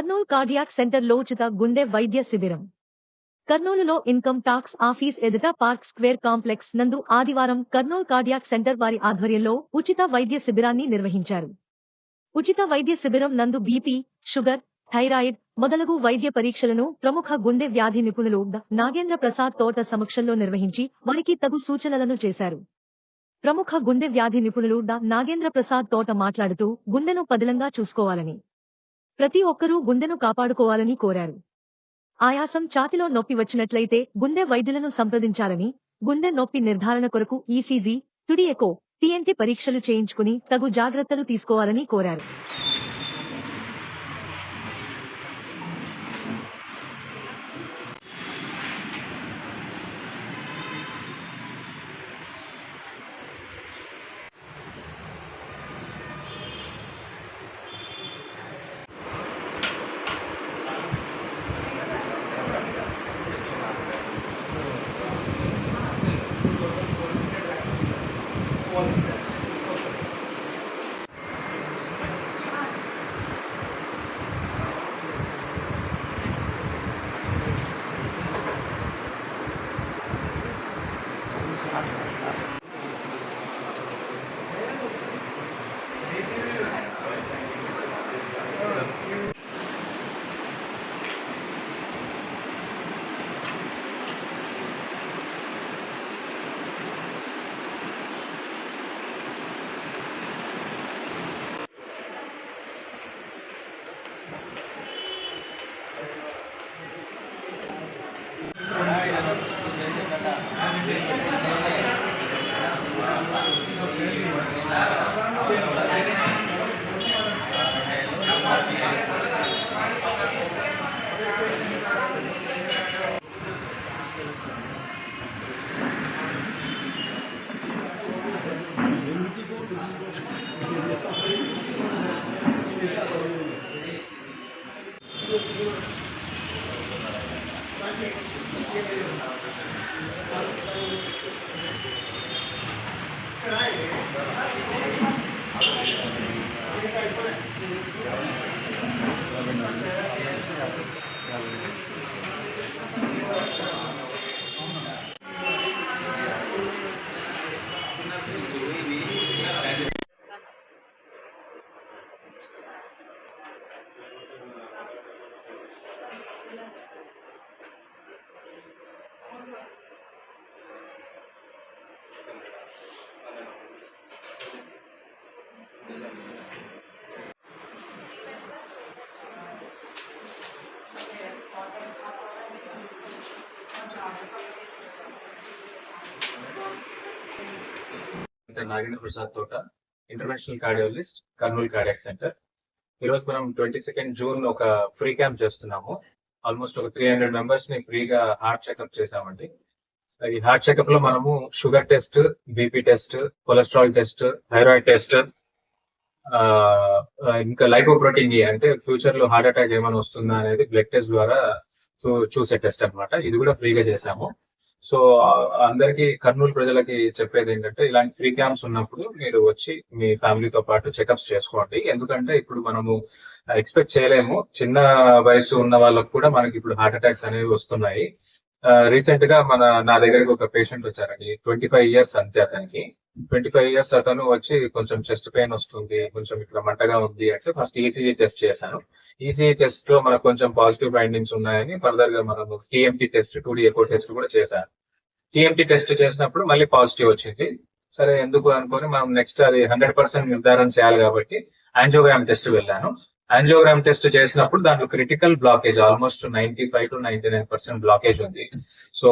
Kurnool cardiac సెంటర్లో ఉచిత గుండె వైద్య శిబిరం. కర్నూలులో ఇన్కమ్ టాక్స్ ఆఫీస్ ఎదుట పార్క్ స్క్వేర్ కాంప్లెక్స్ నందు ఆదివారం కర్నూలు కార్డియాక్ సెంటర్ వారి ఆధ్వర్యంలో ఉచిత వైద్య శిబిరాన్ని నిర్వహించారు. ఉచిత వైద్య శిబిరం నందు బీపీ, షుగర్, థైరాయిడ్ మొదలగు వైద్య పరీక్షలను ప్రముఖ గుండె వ్యాధి నిపుణులు నాగేంద్ర ప్రసాద్ తోట సమక్షంలో నిర్వహించి వారికి తగు సూచనలను చేశారు. ప్రముఖ గుండె వ్యాధి నిపుణులు నాగేంద్ర ప్రసాద్ తోట మాట్లాడుతూ గుండెను పదిలంగా చూసుకోవాలని, ప్రతి ఒక్కరూ గుండెను కాపాడుకోవాలని కోరారు. ఆయాసం, ఛాతిలో నొప్పి వచ్చినట్లయితే గుండె వైద్యులను సంప్రదించాలని, గుండె నొప్పి నిర్ధారణ కొరకు ఈసీజీ, టుడి ఎకో, టీఎన్టీ పరీక్షలు చేయించుకుని తగు జాగ్రత్తలు తీసుకోవాలని కోరారు. నాగేంద్ర ప్రసాద్ తోట, international cardiologist, Kurnool cardiac centre. ఈరోజు మనం 22 జూన్ ఒక ఫ్రీ క్యాంప్ చేస్తున్నాము. ఆల్మోస్ట్ ఒక 300 మెంబర్స్ ని ఫ్రీగా హార్ట్ చెకప్ చేసామండి. ఈ హార్ట్ చెకప్ లో మనము sugar test, BP test, cholesterol test, thyroid test, ఇంకా లైపోప్రోటీన్ అంటే ఫ్యూచర్ లో హార్ట్ అటాక్ ఏమైనా వస్తుందా అనేది బ్లడ్ టెస్ట్ ద్వారా చూసే టెస్ట్ అనమాట. ఇది కూడా ఫ్రీగా చేసాము. సో అందరికి, కర్నూలు ప్రజలకి చెప్పేది ఏంటంటే, ఇలాంటి ఫ్రీ క్యాంప్స్ ఉన్నప్పుడు మీరు వచ్చి మీ ఫ్యామిలీతో పాటు చెకప్స్ చేసుకోండి. ఎందుకంటే ఇప్పుడు మనము ఎక్స్పెక్ట్ చేయలేము, చిన్న వయసు ఉన్న వాళ్ళకు కూడా మనకి ఇప్పుడు హార్ట్ అటాక్స్ అనేవి వస్తున్నాయి. రీసెంట్ గా నా దగ్గరికి ఒక పేషెంట్ వచ్చారండి. 25 ఇయర్స్ అంతే అతనికి. 25 ఇయర్స్ అతను వచ్చి కొంచెం చెస్ట్ పెయిన్ వస్తుంది, కొంచెం ఇక్కడ మంటగా ఉంది అంటే ఫస్ట్ ఈసీజీ టెస్ట్ చేశాను. ఈసీజీ టెస్ట్ లో మనకు కొంచెం పాజిటివ్ ఫైండింగ్స్ ఉన్నాయని ఫర్దర్ గా మనము TMT test, 2D echo test కూడా చేశాను. టీఎంటీ టెస్ట్ చేసినప్పుడు మళ్ళీ పాజిటివ్ వచ్చింది. సరే ఎందుకు అనుకొని మనం నెక్స్ట్ అది 100% నిర్ధారణ చేయాలి కాబట్టి యాంజియోగ్రామ్ టెస్ట్ వెళ్ళాను. యాంజియోగ్రామ్ టెస్ట్ చేసినప్పుడు దాంట్లో critical blockage almost 95 to 99% blockage ఉంది. సో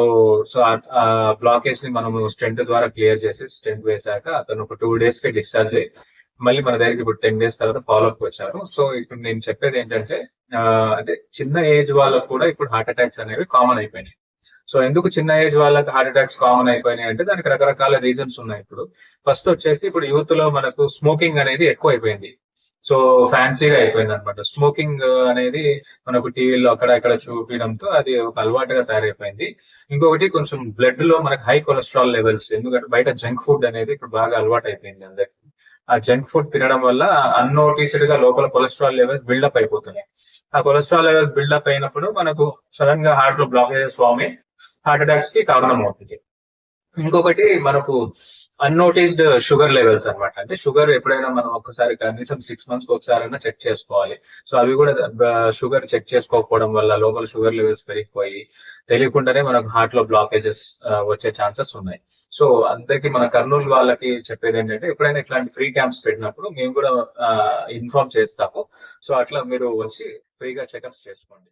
ఆ బ్లాకేజ్ ని మనము స్టెంట్ ద్వారా క్లియర్ చేసి స్టెంట్ వేశాక అతను ఒక 2 days కి డిశ్చార్జ్ అయ్యి మళ్ళీ మన దగ్గరికి ఇప్పుడు 10 days తర్వాత ఫాలోఅప్ వచ్చారు. సో ఇప్పుడు నేను చెప్పేది ఏంటంటే, అంటే చిన్న ఏజ్ వాళ్ళకు కూడా ఇప్పుడు హార్ట్ అటాక్స్ అనేవి కామన్ అయిపోయినాయి. సో ఎందుకు చిన్న ఏజ్ వాళ్ళకి హార్ట్ అటాక్స్ కామన్ అయిపోయినాయి అంటే దానికి రకరకాల రీజన్స్ ఉన్నాయి. ఇప్పుడు ఫస్ట్ వచ్చేసి, ఇప్పుడు యూత్ లో మనకు స్మోకింగ్ అనేది ఎక్కువ అయిపోయింది. సో ఫ్యాన్సీగా అయిపోయింది అనమాట. స్మోకింగ్ అనేది మనకు టీవీలో అక్కడ ఇక్కడ చూపించడంతో అది ఒక అలవాటుగా తయారైపోయింది. ఇంకొకటి కొంచెం బ్లడ్ లో మనకు హై కొలెస్ట్రాల్ లెవెల్స్, ఎందుకంటే బయట జంక్ ఫుడ్ అనేది ఇప్పుడు బాగా అలవాటు అయిపోయింది అందరికి. ఆ జంక్ ఫుడ్ తినడం వల్ల అన్నోటీస్డ్ గా లోపల కొలెస్ట్రాల్ లెవెల్స్ బిల్డప్ అయిపోతున్నాయి. ఆ కొలెస్ట్రాల్ లెవెల్స్ బిల్డప్ అయినప్పుడు మనకు సడన్ గా హార్ట్ లో బ్లాకేజెస్ ఫామ్ అయ్యి హార్ట్ అటాక్స్ కి కారణం అవుతుంది. ఇంకొకటి మనకు అన్నోటీస్డ్ షుగర్ లెవెల్స్ అన్నమాట. అంటే షుగర్ ఎప్పుడైనా మనం ఒక్కసారి కనీసం 6 months ఒకసారి అయినా చెక్ చేసుకోవాలి. సో అవి కూడా షుగర్ చెక్ చేసుకోకపోవడం వల్ల లోపల షుగర్ లెవెల్స్ పెరిగిపోయి తెలియకుండానే మనకు హార్ట్ లో బ్లాకేజెస్ వచ్చే ఛాన్సెస్ ఉన్నాయి. సో అందరికి మన కర్నూలు వాళ్ళకి చెప్పేది ఏంటంటే, ఎప్పుడైనా ఇట్లాంటి ఫ్రీ క్యాంప్స్ పెట్టినప్పుడు మేము కూడా ఇన్ఫార్మ్ చేస్తాము. సో అట్లా మీరు వచ్చి ఫ్రీగా చెకప్స్ చేసుకోండి.